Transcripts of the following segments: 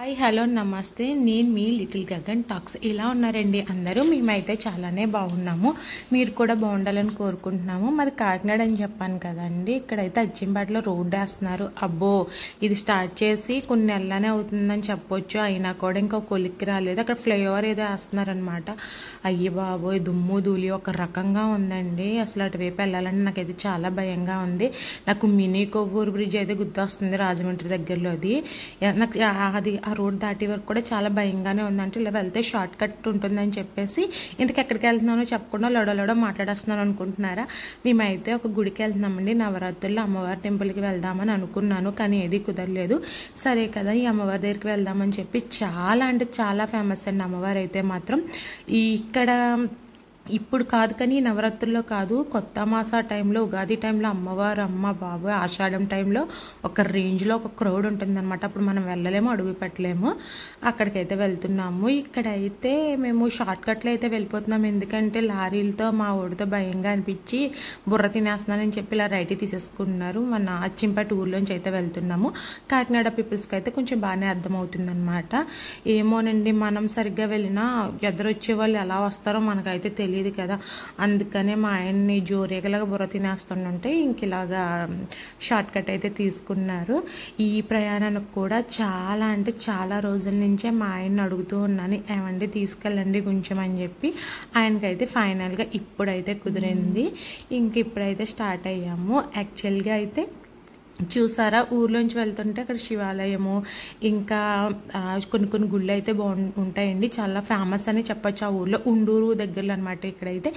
Hi hello నమస్తే, నేను మీ little Gagan talks. ఇలా ఉన్నారండి అందరూ? మేమైతే చాలానే బాగున్నాము. మీరు కూడా బాగుండాలని కోరుకుంటున్నాము. మాది కాకినాడ అని చెప్పాను కదండి. ఇక్కడైతే అచ్చింపేటలో రోడ్డు వేస్తున్నారు. అబ్బో, ఇది స్టార్ట్ చేసి కొన్ని నెలలనే అవుతుందని చెప్పొచ్చు. అయినా కూడా ఇంకా కొలిక్కి రాలేదు. అక్కడ ఫ్లైఓవర్ ఏదో వేస్తున్నారనమాట. అయ్యి బాబోయ్, దుమ్ము ధూళి ఒక రకంగా ఉందండి. అసలు అటువైపు వెళ్ళాలంటే నాకైతే చాలా భయంగా ఉంది. నాకు మినీ కొవ్వూరు బ్రిడ్జ్ అయితే గుర్తొస్తుంది, రాజమండ్రి దగ్గరలో. నాకు అది ఆ రోడ్ దాటి వరకు కూడా చాలా భయంగానే ఉందంటే, ఇలా వెళ్తే షార్ట్ కట్ ఉంటుందని చెప్పేసి ఇంతకు ఎక్కడికి వెళ్తున్నానో చెప్పకుండా లొడలొడ మాట్లాడేస్తున్నాను అనుకుంటున్నారా? మేమైతే ఒక గుడికి వెళ్తున్నామండి. నవరాత్రుల్లో అమ్మవారి టెంపుల్కి వెళ్దామని అనుకున్నాను, కానీ ఏది కుదరలేదు. సరే కదా, ఈ అమ్మవారి దగ్గరికి వెళ్దామని చెప్పి చాలా అంటే చాలా ఫేమస్ అండి అమ్మవారు అయితే మాత్రం. ఇక్కడ ఇప్పుడు కాదు కానీ నవరాత్రుల్లో కాదు, కొత్త మాస టైంలో, ఉగాది టైంలో అమ్మవారు అమ్మ బాబోయ్ ఆషాఢం టైంలో ఒక రేంజ్లో ఒక క్రౌడ్ ఉంటుందన్నమాట. అప్పుడు మనం వెళ్ళలేము, అడుగు పెట్టలేము. అక్కడికైతే వెళ్తున్నాము. ఇక్కడైతే మేము షార్ట్ కట్లో అయితే వెళ్ళిపోతున్నాము. ఎందుకంటే లారీలతో మా ఊడితో భయంగా అనిపించి బుర్ర తినేస్తున్నానని చెప్పి ఇలా రైట్ తీసేసుకున్నారు. మన అచ్చింపేట ఊర్లోంచి అయితే వెళ్తున్నాము. కాకినాడ పీపుల్స్కి అయితే కొంచెం బాగానే అర్థమవుతుందన్నమాట. ఏమోనండి, మనం సరిగ్గా వెళ్ళినా ఎదురొచ్చే వాళ్ళు ఎలా వస్తారో మనకైతే తెలియదు కదా. అందుకనే మా ఆయన్ని జోరేగలాగా బుర్ర తినేస్తుంటే ఇంక ఇలాగా షార్ట్ కట్ అయితే తీసుకున్నారు. ఈ ప్రయాణానికి కూడా చాలా అంటే చాలా రోజుల నుంచే మా ఆయన్ని అడుగుతూ ఉన్నాను, ఏమండి తీసుకెళ్ళండి కొంచెం అని చెప్పి. ఆయనకైతే ఫైనల్గా ఇప్పుడైతే కుదిరింది. ఇంక ఇప్పుడైతే స్టార్ట్ అయ్యాము. యాక్చువల్గా అయితే చూసారా, ఊర్లోంచి వెళ్తుంటే అక్కడ శివాలయము ఇంకా కొన్ని గుళ్ళు అయితే ఉంటాయండి. చాలా ఫేమస్ అని చెప్పొచ్చు ఆ ఊర్లో. ఉండూరు దగ్గరలో అనమాట. ఇక్కడైతే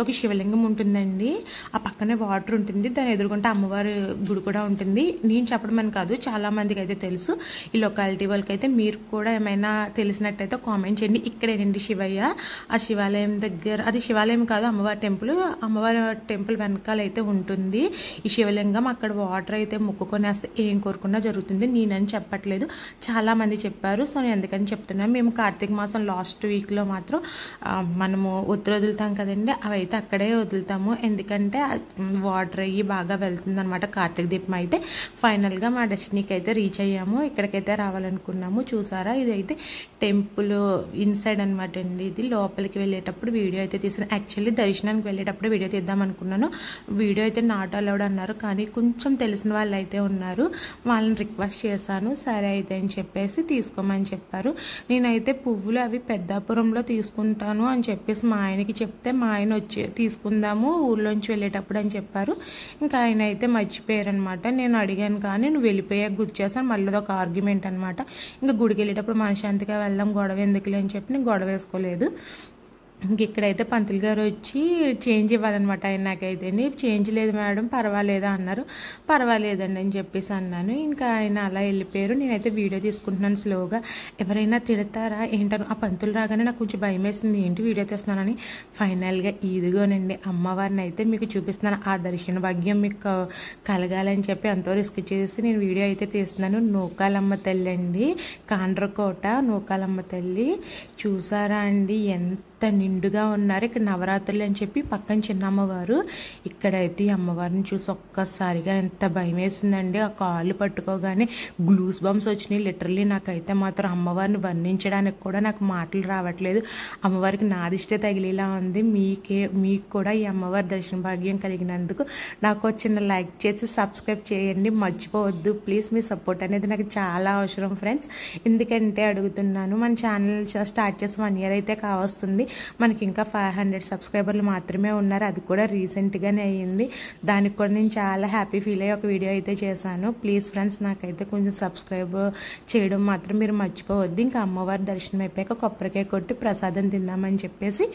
ఒక శివలింగం ఉంటుందండి. ఆ పక్కనే వాటర్ ఉంటుంది, దాని ఎదురుకుంటే అమ్మవారి గుడి కూడా ఉంటుంది. నేను చెప్పడం అని కాదు, చాలా మందికి అయితే తెలుసు. ఈ లొకాలిటీ వాళ్ళకి అయితే మీరు కూడా ఏమైనా తెలిసినట్టయితే కామెంట్ చేయండి. ఇక్కడేనండి శివయ్య. ఆ శివాలయం దగ్గర, అది శివాలయం కాదు, అమ్మవారి టెంపుల్. అమ్మవారి టెంపుల్ వెనకాల అయితే ఉంటుంది ఈ శివలింగం. అక్కడ వాటర్ అయితే మొక్కుకొని వస్తే ఏం కోరుకున్నా జరుగుతుంది. నేనని చెప్పట్లేదు, చాలా మంది చెప్పారు. సో నేను ఎందుకని చెప్తున్నాను, మేము కార్తీక మాసం లాస్ట్ వీక్లో మాత్రం మనము వదులుతాం కదండి, అవి అయితే అక్కడే వదులుతాము. ఎందుకంటే వాటర్ అయ్యి బాగా వెళ్తుంది అనమాట. కార్తీక దీపం అయితే ఫైనల్గా మా డెస్టినీకి అయితే రీచ్ అయ్యాము. ఇక్కడికైతే రావాలనుకున్నాము. చూసారా, ఇదైతే టెంపుల్ ఇన్సైడ్ అనమాట అండి. ఇది లోపలికి వెళ్ళేటప్పుడు వీడియో అయితే తీసాను. యాక్చువల్లీ దర్శనానికి వెళ్ళేటప్పుడు వీడియో తీద్దాం అనుకున్నాను. వీడియో అయితే నాట్ అలౌడ్ అన్నారు, కానీ కొంచెం తెలిసిన వాళ్ళు అయితే ఉన్నారు, వాళ్ళని రిక్వెస్ట్ చేశాను. సరే అయితే అని చెప్పేసి తీసుకోమని చెప్పారు. నేనైతే పువ్వులు అవి పెద్దాపురంలో తీసుకుంటాను అని చెప్పేసి మా ఆయనకి చెప్తే, మా ఆయన వచ్చి తీసుకుందాము ఊర్లోంచి వెళ్ళేటప్పుడు అని చెప్పారు. ఇంకా ఆయన అయితే మర్చిపోయారు అనమాట. నేను అడిగాను కానీ నువ్వు వెళ్ళిపోయాక గుర్తు చేశాను. మళ్ళీ ఒక ఆర్గ్యుమెంట్ అనమాట. ఇంకా గుడికి వెళ్ళేటప్పుడు మనశాంతిగా వెళ్దాం, గొడవ ఎందుకులే అని చెప్పి నేను గొడవ వేసుకోలేదు. ఇంక ఇక్కడైతే పంతులు గారు వచ్చి చేంజ్ ఇవ్వాలన్నమాట. ఆయన నాకైతే చేంజ్ లేదు మేడం, పర్వాలేదా అన్నారు. పర్వాలేదండి అని చెప్పేసి అన్నాను. ఇంకా ఆయన అలా వెళ్ళిపోయారు. నేనైతే వీడియో తీసుకుంటున్నాను స్లోగా. ఎవరైనా తిడతారా ఏంటను, ఆ పంతులు రాగానే నాకు కొంచెం భయం వేసింది, ఏంటి వీడియో తీస్తున్నానని. ఫైనల్గా ఇదిగోనండి అమ్మవారిని అయితే మీకు చూపిస్తున్నాను. ఆ దర్శన భాగ్యం మీకు కలగాలని చెప్పి ఎంతో రిస్క్ చేసి నేను వీడియో అయితే తీస్తున్నాను. నూకాలమ్మ తల్లి అండి, కాండ్రకోట నూకాలమ్మ తల్లి. చూసారా అండి ఎంత నిండుగా ఉన్నారు. ఇక్కడ నవరాత్రులు అని చెప్పి పక్కన చిన్న అమ్మవారు. ఇక్కడైతే ఈ అమ్మవారిని చూసి ఒక్కసారిగా ఎంత భయం వేసిందండి. ఆ కాళ్ళు పట్టుకోగానే గ్లూస్ బంప్స్ వచ్చినాయి లిటరల్లీ. నాకైతే మాత్రం అమ్మవారిని వర్ణించడానికి కూడా నాకు మాటలు రావట్లేదు. అమ్మవారికి నాదిష్టే తగిలేలా ఉంది. మీకు కూడా ఈ అమ్మవారి దర్శన భాగ్యం కలిగినందుకు నాకు చిన్న లైక్ చేసి సబ్స్క్రైబ్ చేయండి, మర్చిపోవద్దు ప్లీజ్. మీ సపోర్ట్ అనేది నాకు చాలా అవసరం ఫ్రెండ్స్. ఎందుకంటే అడుగుతున్నాను, మన ఛానల్ స్టార్ట్ చేసి 1 year అయితే కావస్తుంది. మనకి ఇంకా 500 సబ్స్క్రైబర్లు మాత్రమే ఉన్నారు. అది కూడా రీసెంట్గానే అయ్యింది. దానికి కూడా నేను చాలా హ్యాపీ ఫీల్ అయ్యి ఒక వీడియో అయితే చేశాను. ప్లీజ్ ఫ్రెండ్స్, నాకైతే కొంచెం సబ్స్క్రైబ్ చేయడం మాత్రం మీరు మర్చిపోవద్దు. ఇంకా అమ్మవారి దర్శనం అయిపోయాక కొబ్బరికాయ కొట్టి ప్రసాదం తిందామని చెప్పేసి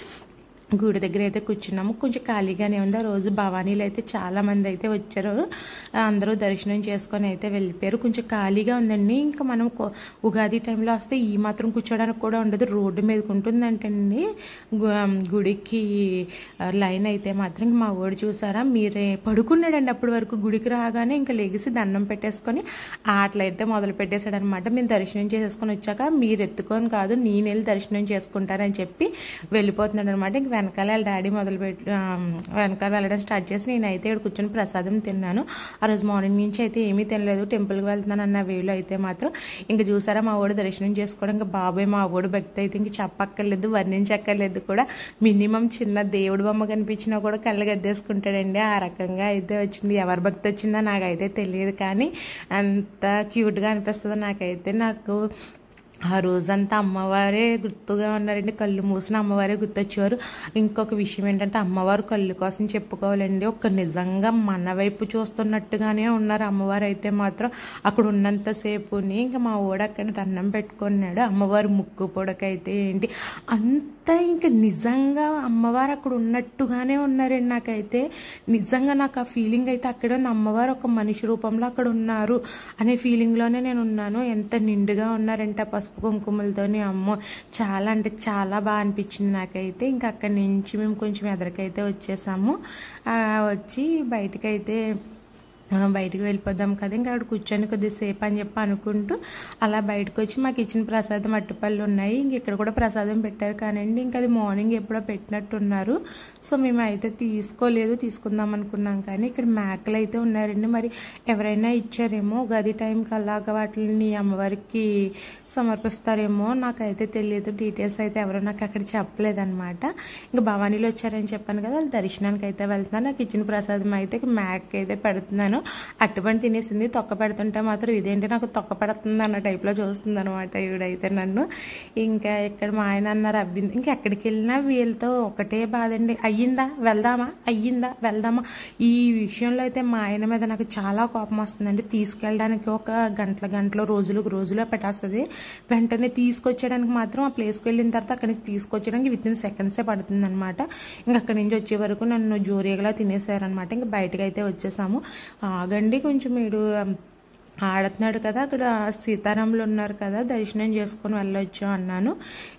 గుడి దగ్గర అయితే కూర్చున్నాము. కొంచెం ఖాళీగానే ఉంది. ఆ రోజు భవానీలు అయితే చాలా మంది అయితే వచ్చారు. అందరూ దర్శనం చేసుకొని అయితే వెళ్ళిపోయారు. కొంచెం ఖాళీగా ఉందండి. ఇంకా మనం ఉగాది టైంలో వస్తే ఈ మాత్రం కూర్చోడానికి కూడా ఉండదు, రోడ్డు మీదకి ఉంటుందంటండి. గుడికి లైన్ అయితే మాత్రం మా ఓడి చూసారా, మీరే పడుకున్నాడండి అప్పటి వరకు. గుడికి రాగానే ఇంకా లెగిసి దండం పెట్టేసుకొని ఆటలైతే మొదలు పెట్టేశాడు అనమాట. మేము దర్శనం చేసేసుకొని వచ్చాక మీరు ఎత్తుకొని కాదు నేను వెళ్ళి దర్శనం చేసుకుంటారని చెప్పి వెళ్ళిపోతున్నాడు అనమాట. ఇంక వెనకాల వాళ్ళ డాడీ వెనకాల వెళ్ళడం స్టార్ట్ చేసి నేనైతే ఇక్కడ కూర్చొని ప్రసాదం తిన్నాను. ఆ రోజు మార్నింగ్ నుంచి అయితే ఏమీ తినలేదు, టెంపుల్కి వెళ్తున్నాను అన్న వేలో అయితే మాత్రం ఇంక చూసారా మా ఊడు దర్శనం చేసుకోవడం. ఇంకా బాబాయ్ మా ఊడు భక్తి అయితే ఇంక చెప్పక్కర్లేదు, వర్ణించక్కర్లేదు కూడా. మినిమం చిన్న దేవుడు బొమ్మ కనిపించినా కూడా కళ్ళు గద్దేసుకుంటాడండి. ఆ రకంగా అయితే వచ్చింది. ఎవరి భక్తి వచ్చిందో నాకైతే తెలియదు, కానీ అంత క్యూట్గా అనిపిస్తుంది నాకైతే. నాకు ఆ రోజంతా అమ్మవారే గుర్తుగా ఉన్నారండి. కళ్ళు మూసిన అమ్మవారే గుర్తొచ్చేవారు. ఇంకొక విషయం ఏంటంటే అమ్మవారు కళ్ళు కోసం చెప్పుకోవాలండి, ఒక నిజంగా మన వైపు చూస్తున్నట్టుగానే ఉన్నారు అమ్మవారు అయితే మాత్రం. అక్కడ ఉన్నంతసేపుని ఇంకా మా ఓడ అక్కడ దండం పెట్టుకున్నాడు. అమ్మవారు ముక్కు పొడకైతే ఏంటి అంతా ఇంకా నిజంగా అమ్మవారు అక్కడ ఉన్నట్టుగానే ఉన్నారండి. నాకైతే నిజంగా నాకు ఆ ఫీలింగ్ అయితే అక్కడే ఉంది. అమ్మవారు ఒక మనిషి రూపంలో అక్కడ ఉన్నారు అనే ఫీలింగ్లోనే నేను ఉన్నాను. ఎంత నిండుగా ఉన్నారంటే పసుపు కుంకుమలతోని, అమ్మో చాలా అంటే చాలా బాగా అనిపించింది నాకైతే. ఇంకా అక్కడి నుంచి మేము కొంచెం ఎదరికైతే వచ్చేసాము. వచ్చి బయటికి వెళ్ళిపోదాం కదా, ఇంకా అక్కడ కూర్చొని కొద్దిసేపు అని చెప్పి అనుకుంటూ అలా బయటకు వచ్చి మాకు ఇచ్చిన ప్రసాదం అట్టుపళ్ళు ఉన్నాయి. ఇంక ఇక్కడ కూడా ప్రసాదం పెట్టారు కానండి ఇంకా అది మార్నింగ్ ఎప్పుడో పెట్టినట్టున్నారు. సో మేము అయితే తీసుకుందాం అనుకున్నాం, కానీ ఇక్కడ మేకలు అయితే ఉన్నారండి. మరి ఎవరైనా ఇచ్చారేమో ఉగాది టైంకి అలాగా వాటిని అమ్మవారికి సమర్పిస్తారేమో, నాకైతే తెలియదు. డీటెయిల్స్ అయితే ఎవరో నాకు అక్కడ చెప్పలేదన్నమాట. ఇంకా భవానీలో వచ్చారని చెప్పాను కదా, వాళ్ళు దర్శనానికి అయితే వెళ్తున్నాను. నాకు ఇచ్చిన ప్రసాదం అయితే మేక అయితే పెడుతున్నాను. అట్టుపండి తినేసింది, తొక్క పెడుతుంటే మాత్రం ఇదేంటి నాకు తొక్క పెడుతుంది అన్న టైప్లో చూస్తుంది అనమాట ఈవిడైతే నన్ను. ఇంకా ఇక్కడ మా ఆయన అన్నారు అబ్బింది. ఇంకా ఎక్కడికి వెళ్ళినా వీళ్ళతో ఒకటే బాధ అండి, అయ్యిందా వెళ్దామా. ఈ విషయంలో అయితే మా ఆయన మీద నాకు చాలా కోపం వస్తుందండి. తీసుకెళ్ళడానికి ఒక గంటలో రోజులు పెట్టేస్తుంది. వెంటనే తీసుకొచ్చేయడానికి మాత్రం ఆ ప్లేస్కి వెళ్ళిన తర్వాత అక్కడి నుంచి తీసుకొచ్చేయడానికి విత్ ఇన్ సెకండ్సే పడుతుంది అనమాట. ఇంకా అక్కడి నుంచి వచ్చే వరకు నన్ను జోరీగా తినేసారనమాట. ఇంకా బయటకు అయితే వచ్చేసాము. ఆగండి కొంచెం మీరు ఆడుతున్నాడు కదా, అక్కడ సీతారాములు ఉన్నారు కదా, దర్శనం చేసుకొని వెళ్ళొచ్చు అన్నాను.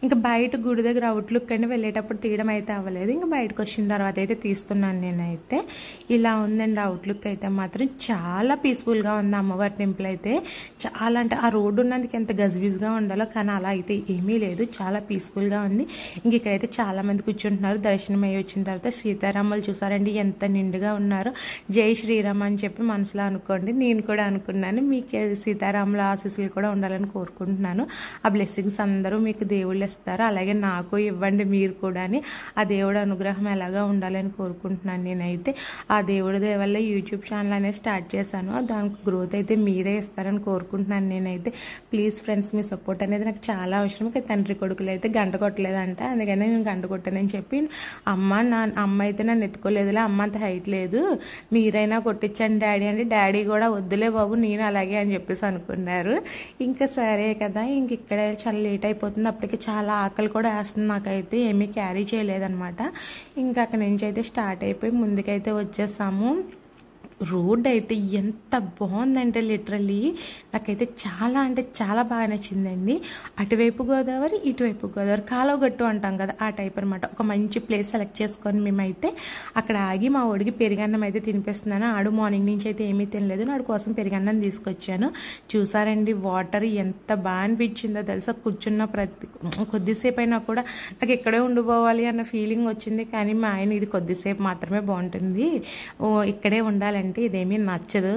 ఇంకా బయట గుడి దగ్గర అవుట్లుక్ అండి, వెళ్ళేటప్పుడు తీయడం అయితే అవ్వలేదు. ఇంకా బయటకు వచ్చిన తర్వాత అయితే తీస్తున్నాను నేనైతే. ఇలా ఉందండి అవుట్లుక్ అయితే మాత్రం. చాలా పీస్ఫుల్గా ఉంది అమ్మవారి టెంపుల్ అయితే. చాలా అంటే ఆ రోడ్డు ఉన్నందుకు ఎంత గజిబిజిగా ఉండాలో, కానీ అలా అయితే ఏమీ లేదు, చాలా పీస్ఫుల్గా ఉంది. ఇంక ఇక్కడైతే చాలా మంది కూర్చుంటున్నారు. దర్శనం అయ్యి వచ్చిన తర్వాత సీతారాములు చూసారండి ఎంత నిండుగా ఉన్నారో. జై శ్రీరామ్ అని చెప్పి మనసులో అనుకోండి, నేను కూడా అనుకున్నాను. మీకు సీతారాముల ఆశీస్సులు కూడా ఉండాలని కోరుకుంటున్నాను. ఆ బ్లెస్సింగ్స్ అందరూ మీకు దేవుళ్ళు ఇస్తారు, అలాగే నాకు ఇవ్వండి మీరు కూడా అని. ఆ దేవుడు అనుగ్రహం ఎలాగా ఉండాలని కోరుకుంటున్నాను నేనైతే. ఆ దేవుడి దయ వల్ల యూట్యూబ్ ఛానల్ అనేది స్టార్ట్ చేశాను, దానికి గ్రోత్ అయితే మీరే ఇస్తారని కోరుకుంటున్నాను నేనైతే. ప్లీజ్ ఫ్రెండ్స్, మీ సపోర్ట్ అనేది నాకు చాలా అవసరం. తండ్రి కొడుకులు అయితే గంట కొట్టలేదంట, అందుకని నేను గంట కొట్టానని చెప్పి అమ్మ అయితే నన్ను ఎత్తుకోలేదులే, అమ్మ అంత హైట్ లేదు, మీరైనా కొట్టించండి డాడీ అంటే, డాడీ కూడా వద్దులే బాబు నేను అలాగే అని చెప్పేసి అనుకున్నారు. ఇంకా సరే కదా, ఇంక ఇక్కడ చాలా లేట్ అయిపోతుంది. అప్పటికి చాలా ఆకలి కూడా వేస్తుంది నాకైతే, ఏమీ క్యారీ చేయలేదన్నమాట. ఇంకా అక్కడి నుంచి అయితే స్టార్ట్ అయిపోయి ముందుకైతే వచ్చేసాము. రోడ్ అయితే ఎంత బాగుందంటే లిటరల్లీ నాకైతే చాలా అంటే చాలా బాగా నచ్చిందండి. అటువైపు గోదావరి, ఇటువైపు గోదావరి, కాలువగట్టు అంటాం కదా ఆ టైప్ అనమాట. ఒక మంచి ప్లేస్ సెలెక్ట్ చేసుకొని మేమైతే అక్కడ ఆగి మా ఒడికి పెరుగన్నం అయితే తినిపిస్తున్నాను. ఆడు మార్నింగ్ నుంచి అయితే ఏమీ తినలేదు, నాడు కోసం పెరుగన్నం తీసుకొచ్చాను. చూసారండి వాటర్ ఎంత బాగా అనిపించిందో తెలుసా. కూర్చున్న కొద్దిసేపు అయినా కూడా నాకు ఇక్కడే ఉండిపోవాలి అన్న ఫీలింగ్ వచ్చింది. కానీ మా ఆయన ఇది కొద్దిసేపు మాత్రమే బాగుంటుంది, ఇక్కడే ఉండాలంటే ఇదేమీ నచ్చదు,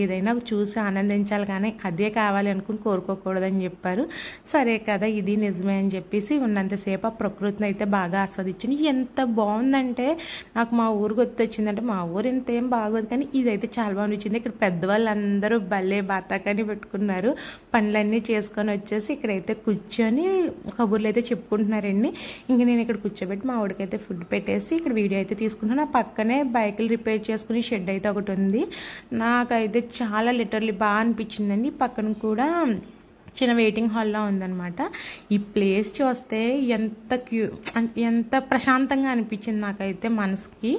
ఏదైనా చూసి ఆనందించాలి కానీ అదే కావాలి అనుకుని కోరుకోకూడదని చెప్పారు. సరే కదా ఇది నిజమే అని చెప్పేసి ఉన్నంతసేపు ఆ ప్రకృతిని అయితే బాగా ఆస్వాదించింది. ఎంత బాగుందంటే నాకు మా ఊరు గుర్తొచ్చిందంటే, మా ఊరు ఇంత ఏం బాగోదు కానీ ఇదైతే చాలా బాగా నచ్చింది. ఇక్కడ పెద్దవాళ్ళందరూ భలే బాతాకని పెట్టుకున్నారు, పనులన్నీ చేసుకొని వచ్చేసి ఇక్కడైతే కూర్చొని కబుర్లు అయితే చెప్పుకుంటున్నారండి. ఇంక నేను ఇక్కడ కూర్చోబెట్టి మా ఊడికైతే ఫుడ్ పెట్టేసి ఇక్కడ వీడియో అయితే తీసుకుంటున్నాను. ఆ పక్కనే బైకులు రిపేర్ చేసుకుని షెడ్ అయితే ఒకటి ఉంది. నాకైతే చాలా లిటరల్లీ బాగా అనిపించిందండి. పక్కన కూడా చిన్న వెయిటింగ్ హాల్లో ఉందన్నమాట. ఈ ప్లేస్ చూస్తే ఎంత ప్రశాంతంగా అనిపించింది నాకైతే మనసుకి.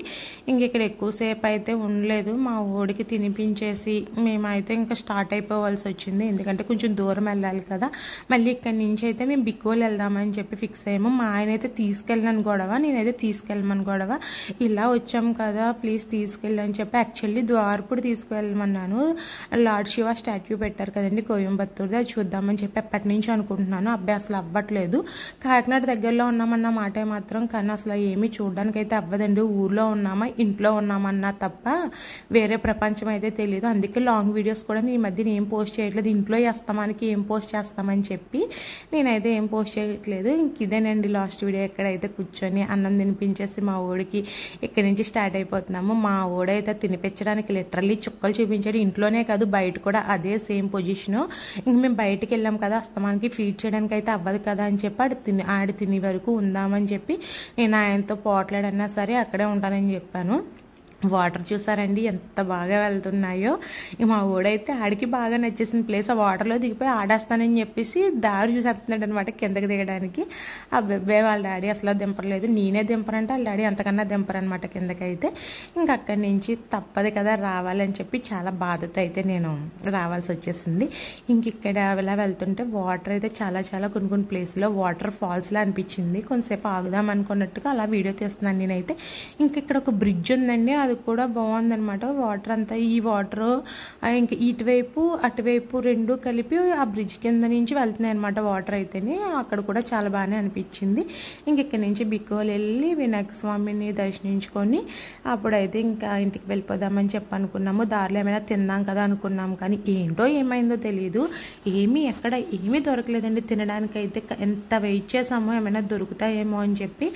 ఇంక ఇక్కడ ఎక్కువసేపు అయితే ఉండలేదు, మా ఊడికి తినిపించేసి మేమైతే ఇంకా స్టార్ట్ అయిపోవాల్సి వచ్చింది. ఎందుకంటే కొంచెం దూరం వెళ్ళాలి కదా. మళ్ళీ ఇక్కడి నుంచి అయితే మేము బిక్కోలు వెళ్దామని చెప్పి ఫిక్స్ అయ్యాము. మా ఆయన అయితే తీసుకెళ్ళను గొడవ, నేనైతే తీసుకెళ్ళమని గొడవ. ఇలా వచ్చాము కదా ప్లీజ్ తీసుకెళ్ళని చెప్పి యాక్చువల్లీ ద్వారపుడు తీసుకువెళ్ళమన్నాను. లార్డ్ శివ స్టాట్యూ పెట్టారు కదండి కోయంబత్తూర్ది, అది చూద్దాం వెళ్దామని చెప్పి ఎప్పటి నుంచి అనుకుంటున్నాను. అబ్బాయి అసలు అవ్వట్లేదు. కాకినాడ దగ్గరలో ఉన్నామన్న మాటే మాత్రం, కానీ అసలు ఏమీ చూడడానికి అయితే అవ్వదండి. ఊర్లో ఉన్నామా ఇంట్లో ఉన్నామన్నా తప్ప వేరే ప్రపంచం అయితే తెలియదు. అందుకే లాంగ్ వీడియోస్ కూడా ఈ మధ్యన ఏం పోస్ట్ చేయట్లేదు. ఇంట్లో వేస్తామానికి ఏం పోస్ట్ చేస్తామని చెప్పి నేనైతే ఏం పోస్ట్ చేయట్లేదు. ఇంక ఇదేనండి లాస్ట్ వీడియో. ఎక్కడైతే కూర్చొని అన్నం తినిపించేసి మా ఊడికి ఇక్కడి నుంచి స్టార్ట్ అయిపోతున్నాము. మా ఊడైతే తినిపించడానికి లిటరల్లీ చుక్కలు చూపించాడు. ఇంట్లోనే కాదు బయట కూడా అదే సేమ్ పొజిషను. ఇంక మేము బయటికి వెళ్ళాం కదా, అస్తమానికి ఫీడ్ చేయడానికి అయితే అవ్వదు కదా అని చెప్పి ఆడి తిని వరకు ఉందామని చెప్పి నేను ఆయనతో పోట్లాడన్నా సరే అక్కడే ఉంటానని చెప్పాను. వాటర్ చూసారండి ఎంత బాగా వెళ్తున్నాయో. మా ఊడైతే ఆడికి బాగా నచ్చేసిన ప్లేస్. ఆ వాటర్లో దిగిపోయి ఆడేస్తానని చెప్పేసి దారి చూసేస్తున్నాడు అనమాట కిందకి దిగడానికి. ఆ బెబ్బే వాళ్ళ డాడీ అసలు దింపలేదు. నేనే దింపనంటే వాళ్ళ డాడీ అంతకన్నా దింపరనమాట కిందకైతే. ఇంక అక్కడి నుంచి తప్పదు కదా రావాలని చెప్పి చాలా బాధతో అయితే నేను రావాల్సి వచ్చేసింది. ఇంక ఇక్కడ ఇలా వెళ్తుంటే వాటర్ అయితే చాలా చాలా కొన్ని ప్లేస్లో వాటర్ ఫాల్స్లా అనిపించింది. కొంతసేపు ఆగుదాం అనుకున్నట్టుగా అలా వీడియో తీస్తున్నాను నేనైతే. ఇంక ఇక్కడ ఒక బ్రిడ్జ్ ఉందండి, అది కూడా బాగుందనమాట. వాటర్ అంతా ఈ వాటర్ ఇంక ఇటువైపు అటువైపు రెండు కలిపి ఆ బ్రిడ్జ్ కింద నుంచి వెళ్తున్నాయి అనమాట వాటర్ అయితేనే. అక్కడ కూడా చాలా బాగానే అనిపించింది. ఇంక ఇక్కడ నుంచి బికోలు వెళ్ళి వినాయక స్వామిని దర్శించుకొని అప్పుడైతే ఇంకా ఇంటికి వెళ్ళిపోదామని చెప్పి అనుకున్నాము. దారిలో ఏమైనా తిందాం కదా అనుకున్నాము, కానీ ఏంటో ఏమైందో తెలియదు. ఎక్కడ ఏమీ దొరకలేదండి తినడానికైతే. ఎంత వెయిట్ చేసామో ఏమైనా దొరుకుతాయేమో అని చెప్పి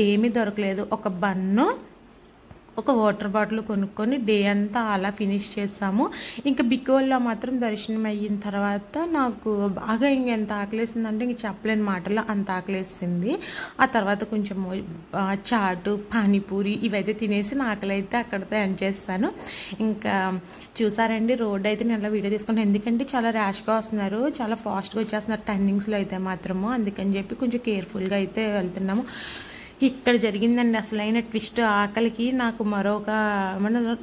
ఏమీ దొరకలేదు. ఒక బన్ను ఒక వాటర్ బాటిల్ కొనుక్కొని డే అంతా అలా ఫినిష్ చేసాము. ఇంకా బికోల్లో మాత్రం దర్శనం అయిన తర్వాత నాకు బాగా ఇంకెంత ఆకలేసిందంటే ఇంక చెప్పలేని మాటల్లో అంత ఆకలేసింది. ఆ తర్వాత కొంచెం చాటు పానీపూరి ఇవైతే తినేసి నా ఆకలి అయితే అక్కడితో ఎండ్ చేస్తాను. ఇంకా చూసారండి రోడ్ అయితే నేను అలా వీడియో తీసుకుంటాను. ఎందుకంటే చాలా ర్యాష్గా వస్తున్నారు, చాలా ఫాస్ట్గా వచ్చేస్తున్నారు టర్నింగ్స్లో అయితే మాత్రము. అందుకని చెప్పి కొంచెం కేర్ఫుల్గా అయితే వెళ్తున్నాము. ఇక్కడ జరిగిందండి అసలైన ట్విస్ట్. ఆకలికి నాకు మరొక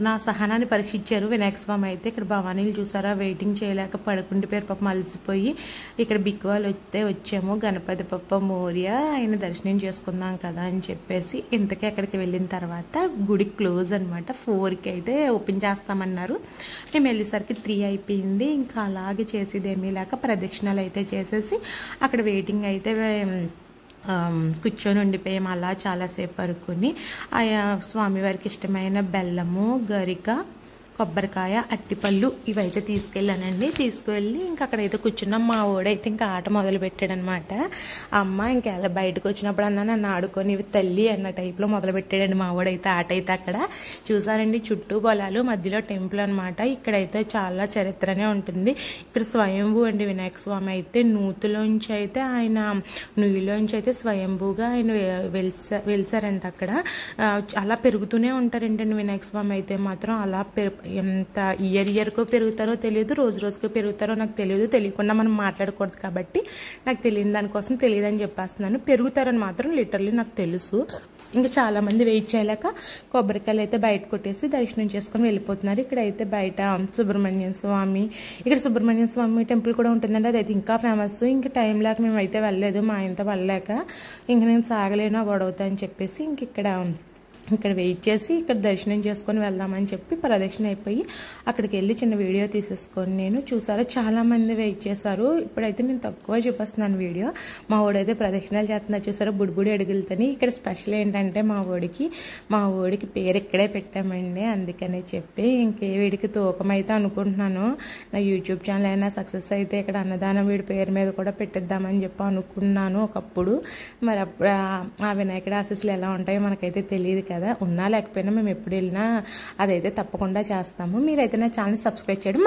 నా సహనాన్ని పరీక్షించారు వినాయక స్వామి అయితే. ఇక్కడ భవానీలు చూసారా వెయిటింగ్ చేయలేక పడుకుంటే పేరు పాపం అలసిపోయి ఇక్కడ బిక్కువాళ్ళు వస్తే వచ్చాము. గణపతి పప్ప మోర్య ఆయన దర్శనం చేసుకుందాం కదా అని చెప్పేసి ఇంతకీ అక్కడికి వెళ్ళిన తర్వాత గుడి క్లోజ్ అనమాట. 4కి అయితే ఓపెన్ చేస్తామన్నారు. మేము వెళ్ళేసరికి 3 అయిపోయింది. ఇంకా అలాగే చేసేది ఏమీ లేక ప్రదక్షిణాలు అయితే చేసేసి అక్కడ వెయిటింగ్ అయితే కూర్చొని ఉండిపోయాము అలా చాలాసేపు వరకుని. ఆయా స్వామివారికి ఇష్టమైన బెల్లము, గరిక, కొబ్బరికాయ, అట్టిపళ్ళు ఇవైతే తీసుకెళ్ళానండి. తీసుకువెళ్ళి ఇంక అక్కడైతే కూర్చున్నాం. మా ఓడైతే ఇంకా ఆట మొదలు పెట్టాడనమాట. అమ్మ ఇంకా అలా బయటకు వచ్చినప్పుడు అన్నా నన్ను ఆడుకొని ఇవి తల్లి అన్న టైప్లో మొదలు పెట్టాడండి మా ఓడైతే ఆట అయితే. అక్కడ చూసారండి చుట్టూ పొలాలు మధ్యలో టెంపుల్ అనమాట. ఇక్కడైతే చాలా చరిత్రనే ఉంటుంది. ఇక్కడ స్వయంభూ అండి వినాయక స్వామి అయితే. నూతులోంచి అయితే ఆయన నుయ్యిలోంచి అయితే స్వయంభూగా ఆయన వెలిసారంట. అక్కడ అలా పెరుగుతూనే ఉంటారంటండి వినాయక స్వామి అయితే మాత్రం. అలా ఎంత ఇయర్కో పెరుగుతారో తెలియదు, రోజు రోజుకో పెరుగుతారో నాకు తెలియదు. తెలియకుండా మనం మాట్లాడకూడదు కాబట్టి నాకు తెలియని దానికోసం తెలియదని చెప్పేస్తున్నాను. పెరుగుతారని మాత్రం లిటరల్లీ నాకు తెలుసు. ఇంకా చాలామంది వెయిట్ చేయలేక కొబ్బరికాయలు అయితే బయట కొట్టేసి దర్శనం చేసుకొని వెళ్ళిపోతున్నారు. ఇక్కడైతే బయట సుబ్రహ్మణ్య స్వామి, ఇక్కడ సుబ్రహ్మణ్య స్వామి టెంపుల్ కూడా ఉంటుందండి. అదైతే ఇంకా ఫేమస్. ఇంకా టైం లేక మేమైతే వెళ్ళలేదు. మా ఆయనతో వెళ్ళలేక ఇంక నేను సాగలేను గొడవతో అని చెప్పేసి ఇక్కడ వెయిట్ చేసి ఇక్కడ దర్శనం చేసుకొని వెళ్దామని చెప్పి ప్రదక్షిణ అయిపోయి అక్కడికి వెళ్ళి చిన్న వీడియో తీసేసుకొని నేను చూసారా చాలామంది వెయిట్ చేశారు. ఇప్పుడైతే నేను తక్కువ చూపిస్తున్నాను వీడియో. మా ఓడైతే ప్రదక్షిణాలు చేస్తున్నారు చూసారా బుడిబుడి అడుగులతోని. ఇక్కడ స్పెషల్ ఏంటంటే మా ఓడికి పేరు ఇక్కడే పెట్టామండి. అందుకనే చెప్పి ఇంకే వీడికి తూకం అయితే అనుకుంటున్నాను. నా యూట్యూబ్ ఛానల్ అయినా సక్సెస్ అయితే ఇక్కడ అన్నదానం వీడి పేరు మీద కూడా పెట్టిద్దామని చెప్పి అనుకున్నాను ఒకప్పుడు. మరి అప్పుడు ఆ వినాయకుడి ఆశీస్సులు ఎలా ఉంటాయో మనకైతే తెలియదు కదా. ఉన్నా లేకపోయినా మేము ఎప్పుడు వెళ్ళినా అదైతే తప్పకుండా చేస్తాము. మీరైతే నా ఛానల్ సబ్స్క్రైబ్ చేయడం